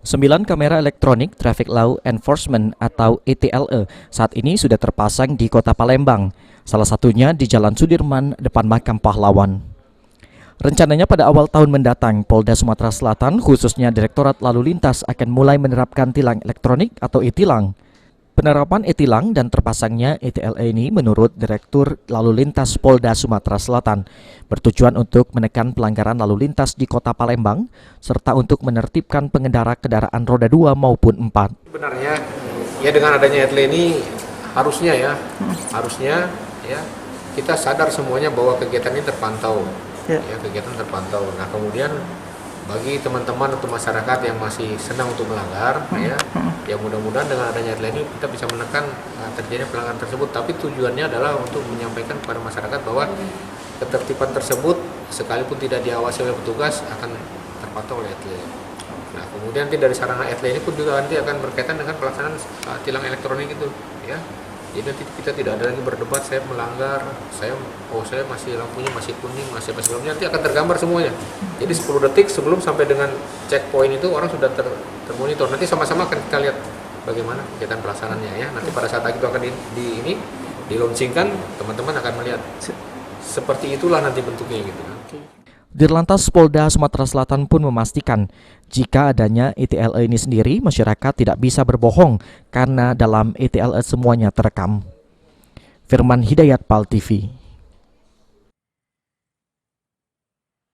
9 kamera elektronik Traffic Law Enforcement atau ETLE saat ini sudah terpasang di Kota Palembang, salah satunya di Jalan Sudirman depan Makam Pahlawan. Rencananya pada awal tahun mendatang, Polda Sumatera Selatan khususnya Direktorat Lalu Lintas akan mulai menerapkan tilang elektronik atau e-tilang. Penerapan e-tilang dan terpasangnya ETLE ini menurut Direktur Lalu Lintas Polda Sumatera Selatan bertujuan untuk menekan pelanggaran lalu lintas di Kota Palembang serta untuk menertibkan pengendara kendaraan roda 2 maupun 4. Sebenarnya ya dengan adanya ETLE ini harusnya kita sadar semuanya bahwa kegiatan ini terpantau. Ya, kegiatan terpantau. Nah, kemudian bagi teman-teman atau masyarakat yang masih senang untuk melanggar, ya mudah-mudahan dengan adanya ETLE ini kita bisa menekan terjadinya pelanggaran tersebut. Tapi tujuannya adalah untuk menyampaikan kepada masyarakat bahwa ketertiban tersebut sekalipun tidak diawasi oleh petugas akan terpantau oleh ETLE. Nah, kemudian dari sarana ETLE ini pun juga nanti akan berkaitan dengan pelaksanaan tilang elektronik itu, ya. Jadi nanti kita tidak ada lagi berdebat, saya melanggar, saya masih lampunya masih kuning, masih nanti akan tergambar semuanya. Jadi 10 detik sebelum sampai dengan checkpoint itu orang sudah termonitor. Nanti sama-sama akan kita lihat bagaimana kegiatan pelaksanaannya ya. Nanti pada saat itu akan dilaunchingkan, teman-teman akan melihat seperti itulah nanti bentuknya gitu. Dirlantas Polda Sumatera Selatan pun memastikan jika adanya ETLE ini sendiri, masyarakat tidak bisa berbohong karena dalam ETLE semuanya terekam. Firman Hidayat, PAL TV.